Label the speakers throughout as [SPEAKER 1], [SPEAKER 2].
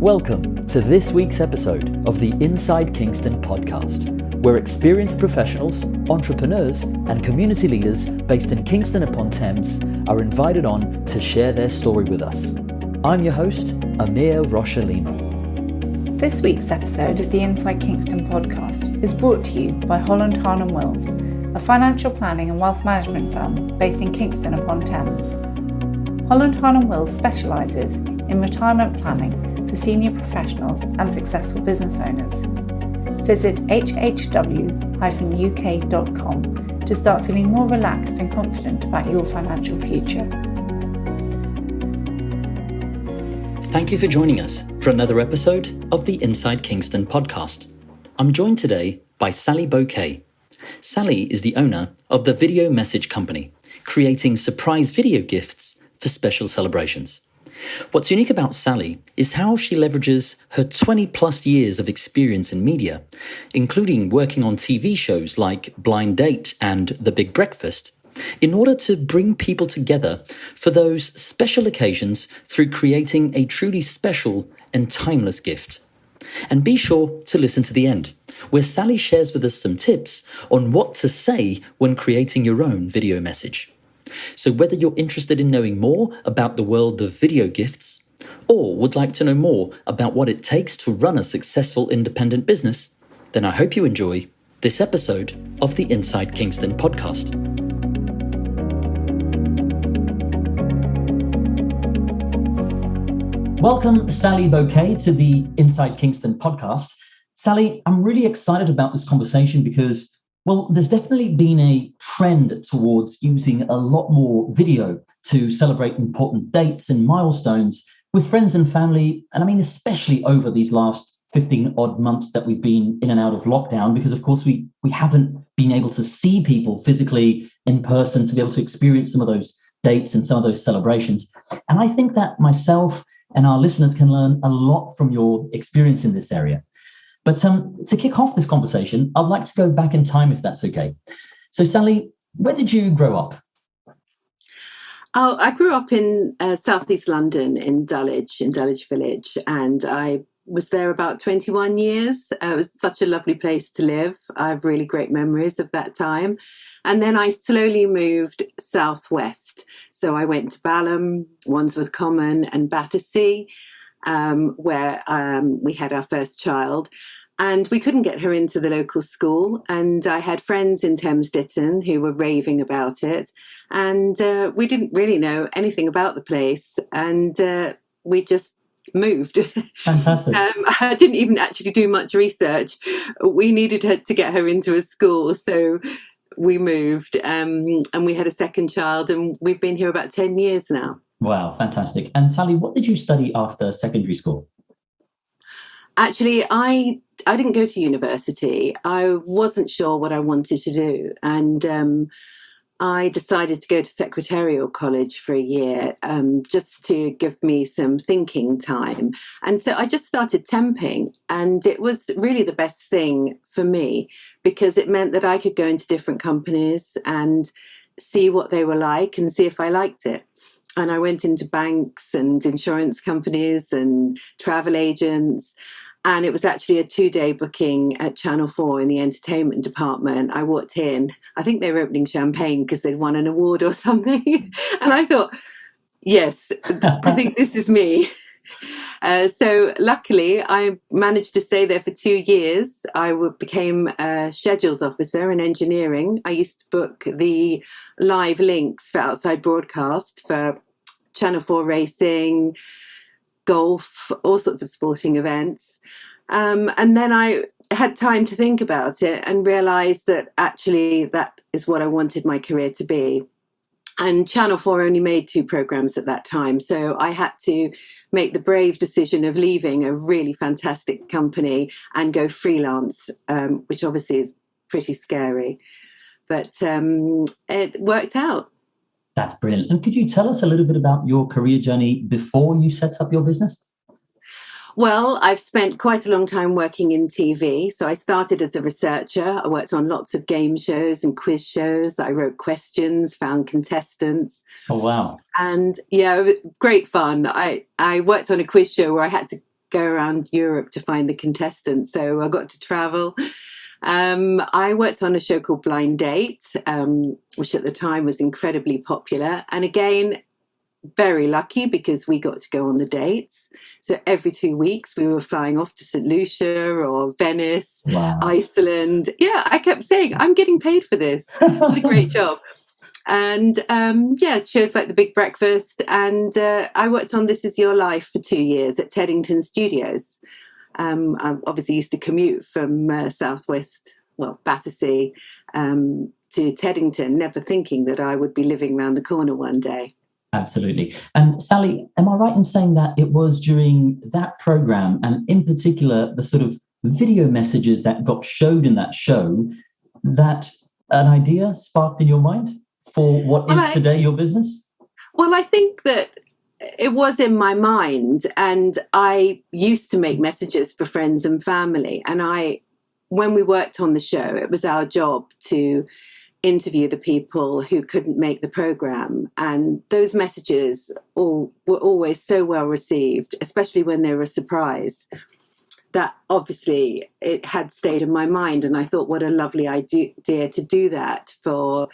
[SPEAKER 1] Welcome to this week's episode of the Inside Kingston Podcast, where experienced professionals, entrepreneurs, and community leaders based in Kingston upon Thames are invited on to share their story with us. I'm your host, Amir Rochalina.
[SPEAKER 2] This week's episode of the Inside Kingston Podcast is brought to you by Holland Harnham Wills, a financial planning and wealth management firm based in Kingston upon Thames. Holland Harnham Wills specialises in retirement planning for senior professionals and successful business owners. Visit hhw-uk.com to start feeling more relaxed and confident about your financial future.
[SPEAKER 1] Thank you for joining us for another episode of the Inside Kingston Podcast. I'm joined today by Sally Bocquet. Sally is the owner of the video message company, creating surprise video gifts for special celebrations. What's unique about Sally is how she leverages her 20 plus years of experience in media, including working on TV shows like Blind Date and The Big Breakfast, in order to bring people together for those special occasions through creating a truly special and timeless gift. And be sure to listen to the end, where Sally shares with us some tips on what to say when creating your own video message. So whether you're interested in knowing more about the world of video gifts, or would like to know more about what it takes to run a successful independent business, then I hope you enjoy this episode of the Inside Kingston Podcast. Welcome, Sally Bocquet, to the Inside Kingston Podcast. Sally, I'm really excited about this conversation because, well, there's definitely been a trend towards using a lot more video to celebrate important dates and milestones with friends and family. And I mean, especially over these last 15 odd months that we've been in and out of lockdown, because of course we haven't been able to see people physically in person to be able to experience some of those dates and some of those celebrations. And I think that myself and our listeners can learn a lot from your experience in this area. But to kick off this conversation, I'd like to go back in time, if that's okay. So, Sally, where did you grow up?
[SPEAKER 3] Oh, I grew up in southeast London in Dulwich Village, and I was there about 21 years. It was such a lovely place to live. I have really great memories of that time. And then I slowly moved southwest. So I went to Balham, Wandsworth Common and Battersea, where we had our first child. And we couldn't get her into the local school. And I had friends in Thames Ditton who were raving about it. And we didn't really know anything about the place. And we just moved.
[SPEAKER 1] Fantastic.
[SPEAKER 3] I didn't even actually do much research. We needed her to get her into a school. So we moved and we had a second child. And we've been here about 10 years now.
[SPEAKER 1] Wow, fantastic. And Sally, what did you study after secondary school?
[SPEAKER 3] Actually, I didn't go to university. I wasn't sure what I wanted to do. And I decided to go to secretarial college for a year just to give me some thinking time. And so I just started temping. And it was really the best thing for me because it meant that I could go into different companies and see what they were like and see if I liked it. And I went into banks and insurance companies and travel agents. And it was actually a 2-day booking at Channel 4 in the entertainment department. I walked in. I think they were opening champagne because they'd won an award or something. And I thought, yes, I think this is me. So luckily, I managed to stay there for 2 years. I became a schedules officer in engineering. I used to book the live links for outside broadcast for Channel 4 racing, golf, all sorts of sporting events. And then I had time to think about it and realised that actually that is what I wanted my career to be. And Channel 4 only made 2 programmes at that time. So I had to make the brave decision of leaving a really fantastic company and go freelance, which obviously is pretty scary. But it worked out.
[SPEAKER 1] That's brilliant. And could you tell us a little bit about your career journey before you set up your business?
[SPEAKER 3] Well, I've spent quite a long time working in TV. So I started as a researcher. I worked on lots of game shows and quiz shows. I wrote questions, found contestants.
[SPEAKER 1] Oh, wow.
[SPEAKER 3] And yeah, great fun. I worked on a quiz show where I had to go around Europe to find the contestants. So I got to travel. I worked on a show called Blind Date, which at the time was incredibly popular. And again, very lucky because we got to go on the dates. So every 2 weeks we were flying off to St. Lucia or Venice,
[SPEAKER 1] Wow.
[SPEAKER 3] Iceland. Yeah, I kept saying, I'm getting paid for this. It was a great job. And shows like The Big Breakfast. And I worked on This Is Your Life for 2 years at Teddington Studios. I obviously used to commute from Battersea to Teddington, never thinking that I would be living around the corner one day.
[SPEAKER 1] Absolutely. And Sally, am I right in saying that it was during that program, and in particular the sort of video messages that got showed in that show, that an idea sparked in your mind for what is today your business?
[SPEAKER 3] Well, I think that it was in my mind, and I used to make messages for friends and family. And when we worked on the show, it was our job to interview the people who couldn't make the program. And those messages were always so well received, especially when they were a surprise, that obviously it had stayed in my mind. And I thought, what a lovely idea to do that for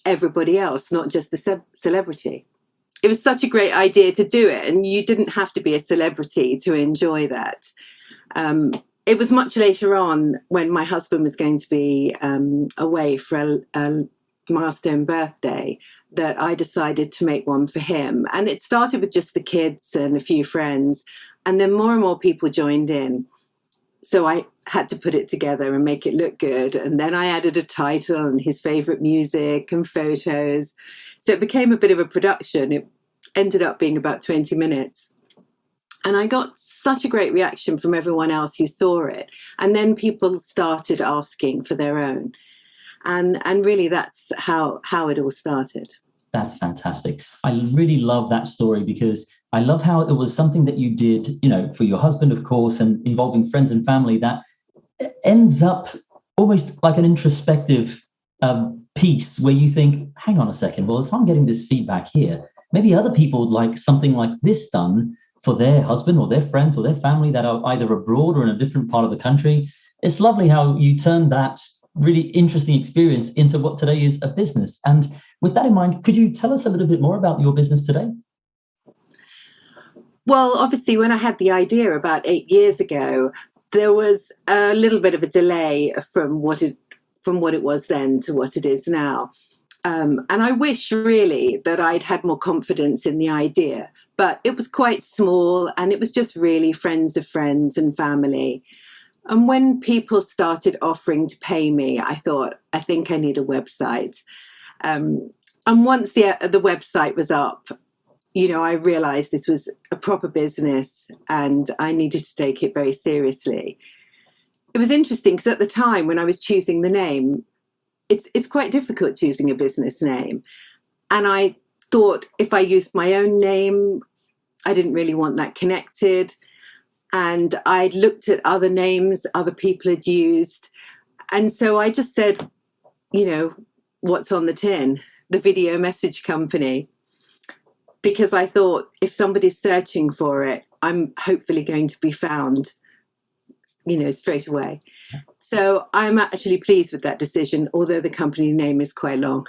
[SPEAKER 3] everybody else, not just the celebrity. It was such a great idea to do it, and you didn't have to be a celebrity to enjoy that. It was much later on, when my husband was going to be away for a milestone birthday, that I decided to make one for him. And it started with just the kids and a few friends, and then more and more people joined in. So I had to put it together and make it look good. And then I added a title and his favorite music and photos. So it became a bit of a production. It ended up being about 20 minutes. And I got such a great reaction from everyone else who saw it. And then people started asking for their own. And really, that's how it all started.
[SPEAKER 1] That's fantastic. I really love that story, because I love how it was something that you did, for your husband, of course, and involving friends and family, that ends up almost like an introspective piece where you think, hang on a second, well, if I'm getting this feedback here, maybe other people would like something like this done for their husband or their friends or their family that are either abroad or in a different part of the country. It's lovely how you turned that really interesting experience into what today is a business. And with that in mind, could you tell us a little bit more about your business today?
[SPEAKER 3] Well, obviously, when I had the idea about 8 years ago, there was a little bit of a delay from what it was then to what it is now. And I wish really that I'd had more confidence in the idea, but it was quite small, and it was just really friends of friends and family. And when people started offering to pay me, I thought, I think I need a website. And once the website was up, I realized this was a proper business and I needed to take it very seriously. It was interesting because at the time when I was choosing the name, it's quite difficult choosing a business name. And I thought, if I used my own name, I didn't really want that connected. And I'd looked at other names other people had used. And so I just said, what's on the tin? The Video Message Company. Because I thought, if somebody's searching for it, I'm hopefully going to be found, straight away. So I'm actually pleased with that decision, although the company name is quite long.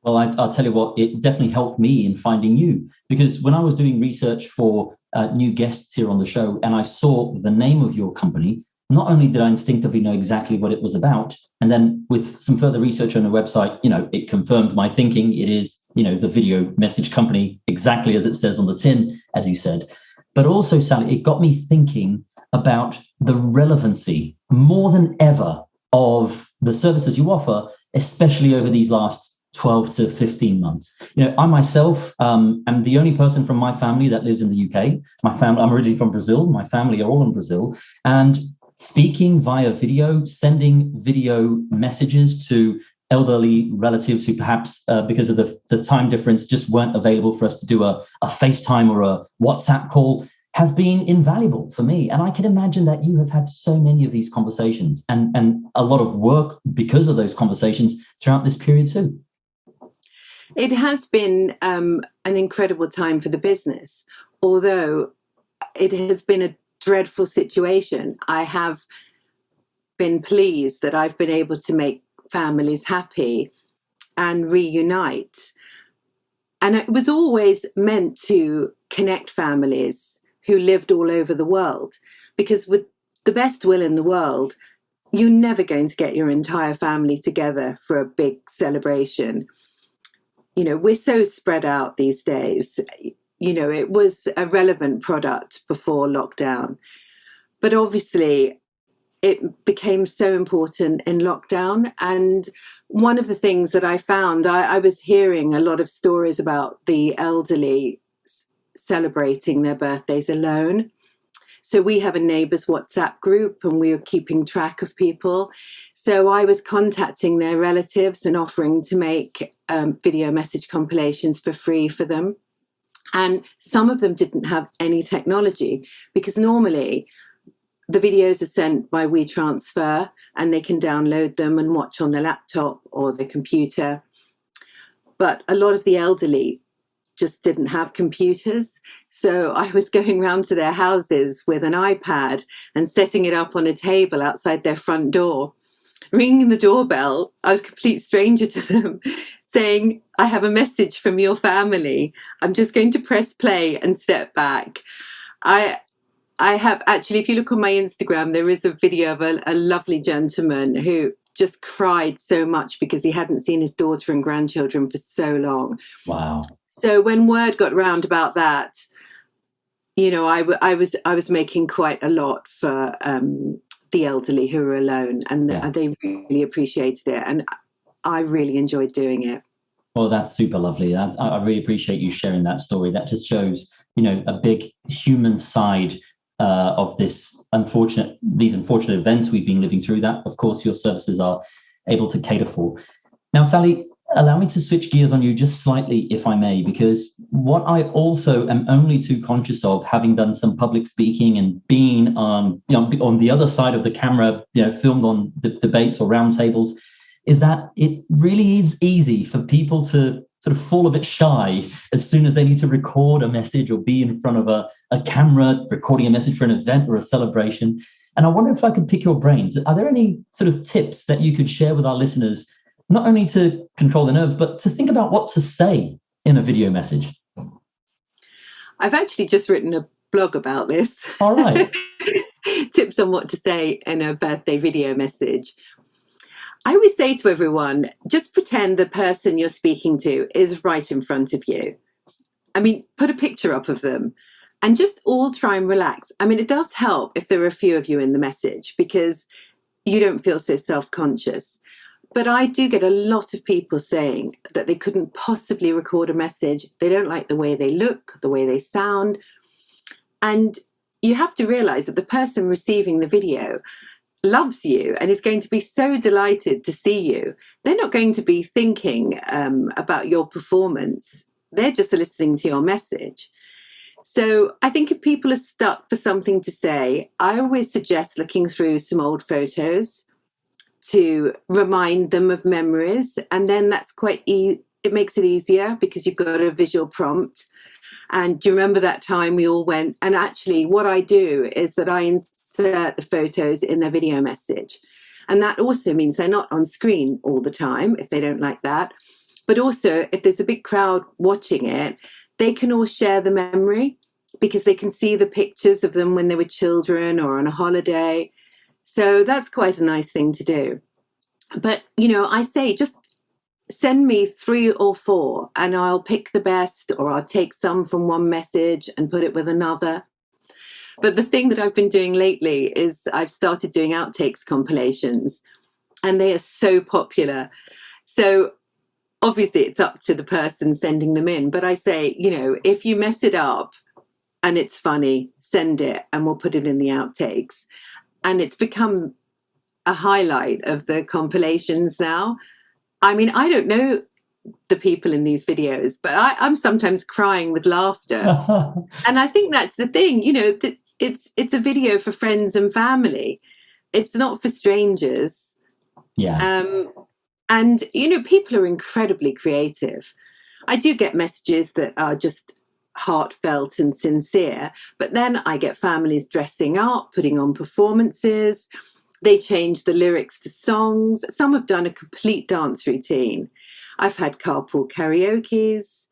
[SPEAKER 1] Well, I'll tell you what, it definitely helped me in finding you, because when I was doing research for new guests here on the show, and I saw the name of your company, not only did I instinctively know exactly what it was about, and then with some further research on the website, it confirmed my thinking. It is, the Video Message Company, exactly as it says on the tin, as you said. But also, Sally, it got me thinking about the relevancy more than ever of the services you offer, especially over these last 12 to 15 months. I myself am the only person from my family that lives in the UK. I'm originally from Brazil. My family are all in Brazil. And speaking via video, sending video messages to elderly relatives who perhaps, because of the time difference, just weren't available for us to do a FaceTime or a WhatsApp call, has been invaluable for me. And I can imagine that you have had so many of these conversations and a lot of work because of those conversations throughout this period too.
[SPEAKER 3] It has been an incredible time for the business, although it has been a dreadful situation. I have been pleased that I've been able to make families happy and reunite. And it was always meant to connect families who lived all over the world, because with the best will in the world, you're never going to get your entire family together for a big celebration. You know, we're so spread out these days. You know, it was a relevant product before lockdown, but obviously it became so important in lockdown. And one of the things that I found, I was hearing a lot of stories about the elderly celebrating their birthdays alone. So we have a neighbours WhatsApp group and we were keeping track of people. So I was contacting their relatives and offering to make video message compilations for free for them. And some of them didn't have any technology, because normally the videos are sent by WeTransfer and they can download them and watch on their laptop or their computer. But a lot of the elderly just didn't have computers. So I was going round to their houses with an iPad and setting it up on a table outside their front door, ringing the doorbell. I was a complete stranger to them, saying, I have a message from your family. I'm just going to press play and step back. I have actually, if you look on my Instagram, there is a video of a lovely gentleman who just cried so much because he hadn't seen his daughter and grandchildren for so long.
[SPEAKER 1] Wow.
[SPEAKER 3] So when word got round about that, you know, I was making quite a lot for the elderly who were alone, and they really appreciated it, and I really enjoyed doing it.
[SPEAKER 1] Well, that's super lovely. I really appreciate you sharing that story. That just shows, you know, a big human side of these unfortunate events we've been living through, that, of course, your services are able to cater for. Now, Sally, allow me to switch gears on you just slightly, if I may, because what I also am only too conscious of, having done some public speaking and being on the other side of the camera, you know, filmed on the debates or roundtables, is that it really is easy for people to sort of fall a bit shy as soon as they need to record a message or be in front of a camera recording a message for an event or a celebration. And I wonder if I could pick your brains. Are there any sort of tips that you could share with our listeners, not only to control the nerves, but to think about what to say in a video message?
[SPEAKER 3] I've actually just written a blog about this.
[SPEAKER 1] All right.
[SPEAKER 3] Tips on what to say in a birthday video message. I always say to everyone, just pretend the person you're speaking to is right in front of you. I mean, put a picture up of them and just all try and relax. I mean, it does help if there are a few of you in the message, because you don't feel so self-conscious. But I do get a lot of people saying that they couldn't possibly record a message. They don't like the way they look, the way they sound. And you have to realize that the person receiving the video loves you and is going to be so delighted to see you. They're not going to be thinking about your performance. They're just listening to your message. So I think if people are stuck for something to say, I always suggest looking through some old photos to remind them of memories. And then that's it makes it easier because you've got a visual prompt. And do you remember that time we all went? And actually what I do is that I insert the photos in their video message. And that also means they're not on screen all the time if they don't like that. But also if there's a big crowd watching it, they can all share the memory because they can see the pictures of them when they were children or on a holiday. So that's quite a nice thing to do. But, you know, I say just send me 3 or 4 and I'll pick the best, or I'll take some from one message and put it with another. But the thing that I've been doing lately is I've started doing outtakes compilations, and they are so popular. So obviously it's up to the person sending them in. But I say, you know, if you mess it up and it's funny, send it and we'll put it in the outtakes. And it's become a highlight of the compilations now. I mean, I don't know the people in these videos, but I'm sometimes crying with laughter. And I think that's the thing, you know, that it's a video for friends and family. It's not for strangers.
[SPEAKER 1] Yeah.
[SPEAKER 3] And, you know, people are incredibly creative. I do get messages that are just heartfelt and sincere. But then I get families dressing up, putting on performances. They change the lyrics to songs. Some have done a complete dance routine. I've had carpool karaokes.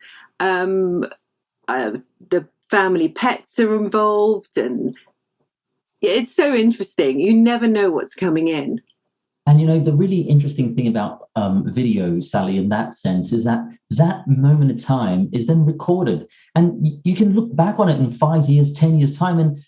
[SPEAKER 3] The family pets are involved, and it's so interesting. You never know what's coming in.
[SPEAKER 1] And, the really interesting thing about video, Sally, in that sense, is that moment of time is then recorded. And you can look back on it in 5 years, 10 years' time, and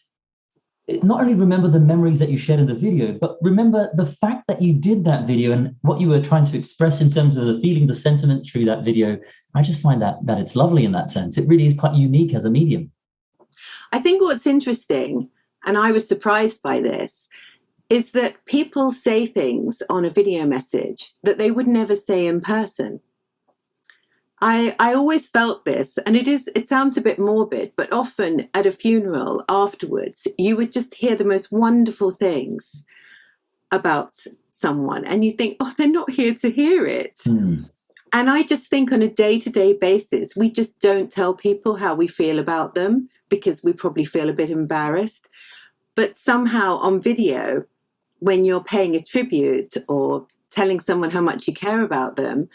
[SPEAKER 1] not only remember the memories that you shared in the video, but remember the fact that you did that video and what you were trying to express in terms of the feeling, the sentiment through that video. I just find that it's lovely in that sense. It really is quite unique as a medium.
[SPEAKER 3] I think what's interesting, and I was surprised by this, is that people say things on a video message that they would never say in person. I always felt this, and it sounds a bit morbid, but often at a funeral afterwards, you would just hear the most wonderful things about someone, and you think, oh, they're not here to hear it. And I just think on a day-to-day basis, we just don't tell people how we feel about them because we probably feel a bit embarrassed. But somehow on video, when you're paying a tribute or telling someone how much you care about them,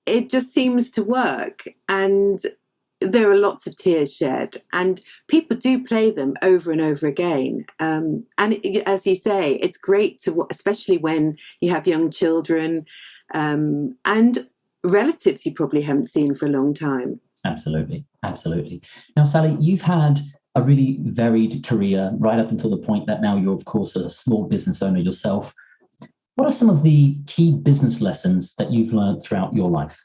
[SPEAKER 3] it just seems to work. And there are lots of tears shed, and people do play them over and over again. As you say, it's great to, especially when you have young children and relatives you probably haven't seen for a long time.
[SPEAKER 1] Absolutely. Now, Sally, you've had a really varied career right up until the point that now you're, of course, a small business owner yourself. What are some of the key business lessons that you've learned throughout your life?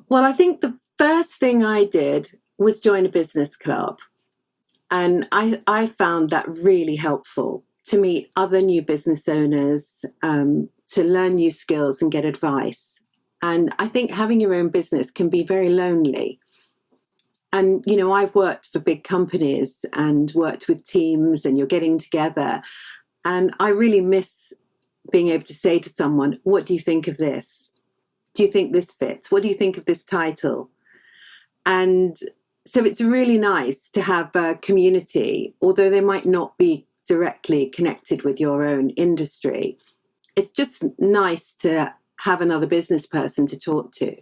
[SPEAKER 3] Well, I think the first thing I did was join a business club. And I found that really helpful to meet other new business owners, to learn new skills and get advice. And I think having your own business can be very lonely. And, I've worked for big companies and worked with teams, and you're getting together. And I really miss being able to say to someone, what do you think of this? Do you think this fits? What do you think of this title? And so it's really nice to have a community, although they might not be directly connected with your own industry. It's just nice to have another business person to talk to.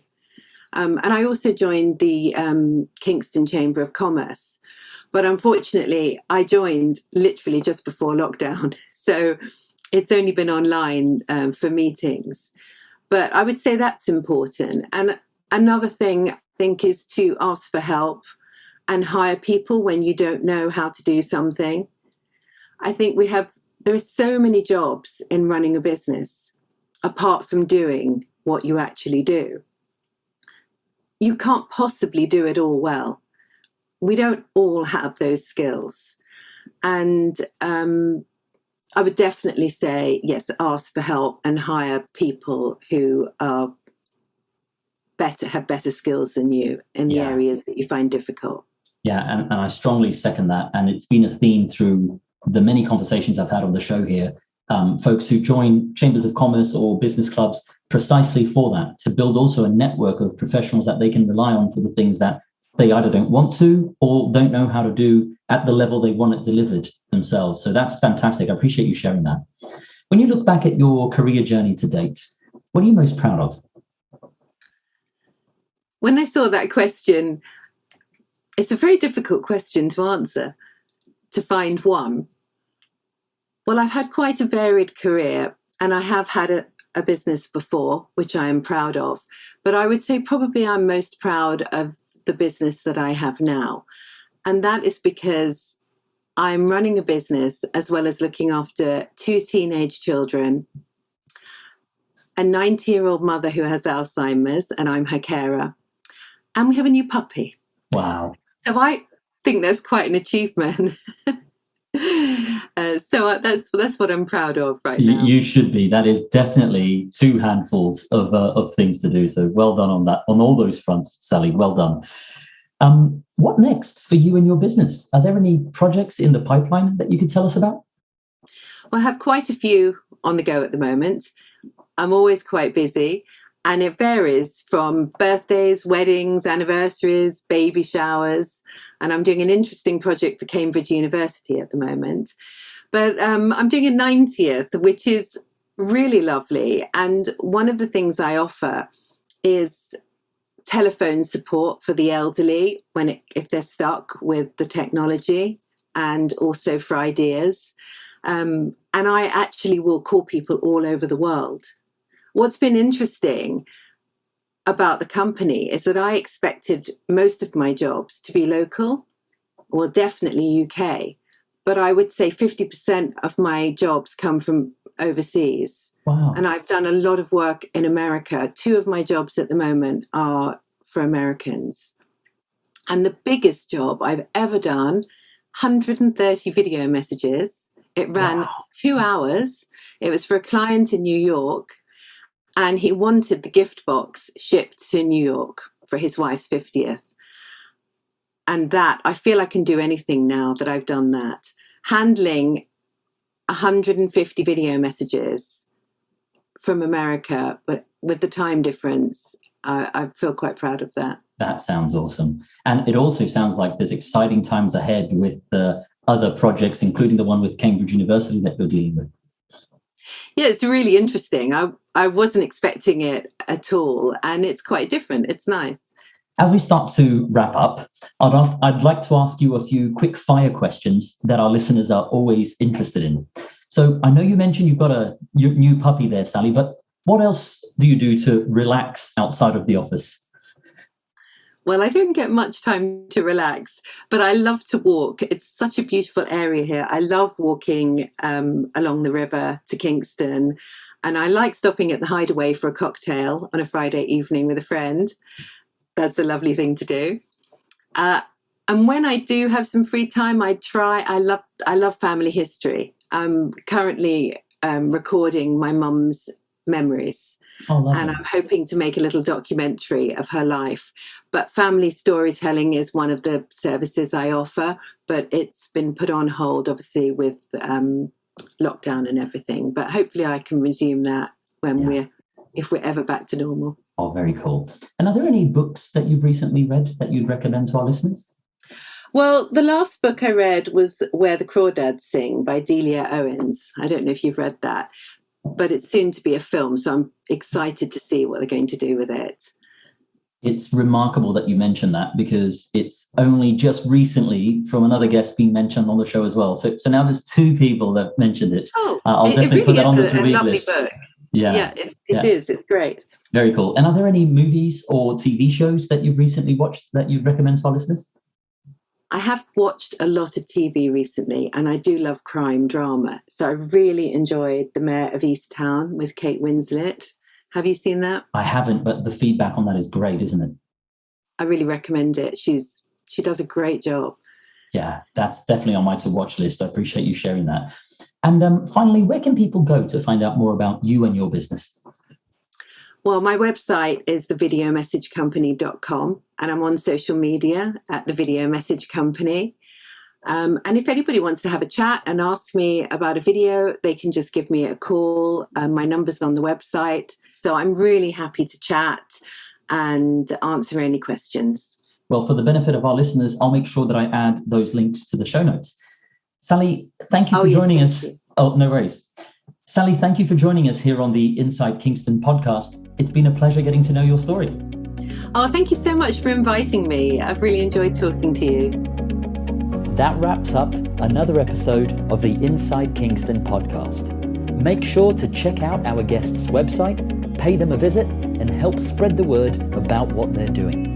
[SPEAKER 3] And I also joined the Kingston Chamber of Commerce. But unfortunately, I joined literally just before lockdown. So it's only been online for meetings. But I would say that's important. And another thing I think is to ask for help and hire people when you don't know how to do something. I think there are so many jobs in running a business, apart from doing what you actually do. You can't possibly do it all well. We don't all have those skills. And I would definitely say, yes, ask for help and hire people who are have better skills than you in the areas that you find difficult.
[SPEAKER 1] Yeah, and I strongly second that. And it's been a theme through the many conversations I've had on the show here. Folks who join chambers of commerce or business clubs precisely for that, to build also a network of professionals that they can rely on for the things that they either don't want to or don't know how to do at the level they want it delivered themselves. So that's fantastic. I appreciate you sharing that. When you look back at your career journey to date, what are you most proud of?
[SPEAKER 3] When I saw that question, it's a very difficult question to answer, to find one. Well, I've had quite a varied career, and I have had a business before, which I am proud of. But I would say probably I'm most proud of the business that I have now. And that is because I'm running a business as well as looking after 2 teenage children, a 90-year-old mother who has Alzheimer's, and I'm her carer. And we have a new puppy.
[SPEAKER 1] Wow.
[SPEAKER 3] So I think that's quite an achievement. So that's what I'm proud of right now.
[SPEAKER 1] You should be. That is definitely 2 handfuls of things to do. So well done on that, on all those fronts, Sally. Well done. What next for you and your business? Are there any projects in the pipeline that you could tell us about?
[SPEAKER 3] Well, I have quite a few on the go at the moment. I'm always quite busy. And it varies from birthdays, weddings, anniversaries, baby showers. And I'm doing an interesting project for Cambridge University at the moment. But I'm doing a 90th, which is really lovely. And one of the things I offer is telephone support for the elderly if they're stuck with the technology, and also for ideas. And I actually will call people all over the world. What's been interesting about the company is that I expected most of my jobs to be local, well, definitely UK, but I would say 50% of my jobs come from overseas.
[SPEAKER 1] Wow.
[SPEAKER 3] And I've done a lot of work in America. 2 of my jobs at the moment are for Americans. And the biggest job I've ever done, 130 video messages. It ran 2 hours. It was for a client in New York. And he wanted the gift box shipped to New York for his wife's 50th. And that, I feel I can do anything now that I've done that. Handling 150 video messages from America, but with the time difference, I feel quite proud of that.
[SPEAKER 1] That sounds awesome. And it also sounds like there's exciting times ahead with the other projects, including the one with Cambridge University that you're dealing with.
[SPEAKER 3] Yeah, it's really interesting. I wasn't expecting it at all, and it's quite different. It's nice.
[SPEAKER 1] As we start to wrap up, I'd like to ask you a few quick fire questions that our listeners are always interested in. So I know you mentioned you've got a new puppy there, Sally, but what else do you do to relax outside of the office?
[SPEAKER 3] Well, I don't get much time to relax, but I love to walk. It's such a beautiful area here. I love walking along the river to Kingston, and I like stopping at the Hideaway for a cocktail on a Friday evening with a friend. That's a lovely thing to do. And when I do have some free time, I love family history. I'm currently recording my mum's memories.
[SPEAKER 1] Oh,
[SPEAKER 3] and I'm hoping to make a little documentary of her life. But family storytelling is one of the services I offer, but it's been put on hold, obviously, with lockdown and everything. But hopefully I can resume that if we're ever back to normal.
[SPEAKER 1] Oh, very cool. And are there any books that you've recently read that you'd recommend to our listeners?
[SPEAKER 3] Well, the last book I read was Where the Crawdads Sing by Delia Owens. I don't know if you've read that, but it's soon to be a film, so I'm excited to see what they're going to do with it.
[SPEAKER 1] It's remarkable that you mentioned that, because it's only just recently from another guest being mentioned on the show as well. So now there's 2 people that mentioned it.
[SPEAKER 3] Oh,
[SPEAKER 1] I'll definitely
[SPEAKER 3] really
[SPEAKER 1] put that on the to-read
[SPEAKER 3] lovely
[SPEAKER 1] list.
[SPEAKER 3] Book.
[SPEAKER 1] Yeah,
[SPEAKER 3] it is. It's great.
[SPEAKER 1] Very cool. And are there any movies or TV shows that you've recently watched that you'd recommend to our listeners?
[SPEAKER 3] I have watched a lot of TV recently, and I do love crime drama. So I really enjoyed The Mayor of Easttown with Kate Winslet. Have you seen that?
[SPEAKER 1] I haven't, but the feedback on that is great, isn't it?
[SPEAKER 3] I really recommend it. She does a great job.
[SPEAKER 1] Yeah, that's definitely on my to-watch list. I appreciate you sharing that. And finally, where can people go to find out more about you and your business?
[SPEAKER 3] Well, my website is thevideomessagecompany.com, and I'm on social media at The Video Message Company. And if anybody wants to have a chat and ask me about a video, they can just give me a call. My number's on the website. So I'm really happy to chat and answer any questions.
[SPEAKER 1] Well, for the benefit of our listeners, I'll make sure that I add those links to the show notes. Sally, thank you for joining us. Oh, no worries. Sally, thank you for joining us here on the Inside Kingston podcast. It's been a pleasure getting to know your story.
[SPEAKER 3] Oh, thank you so much for inviting me. I've really enjoyed talking to you.
[SPEAKER 4] That wraps up another episode of the Inside Kingston podcast. Make sure to check out our guests' website, pay them a visit, and help spread the word about what they're doing.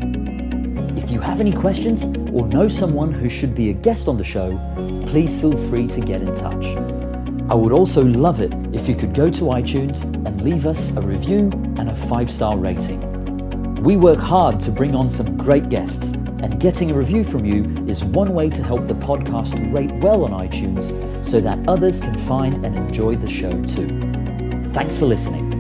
[SPEAKER 4] If you have any questions or know someone who should be a guest on the show, please feel free to get in touch. I would also love it if you could go to iTunes and leave us a review and a 5-star rating. We work hard to bring on some great guests, and getting a review from you is one way to help the podcast rate well on iTunes so that others can find and enjoy the show too. Thanks for listening.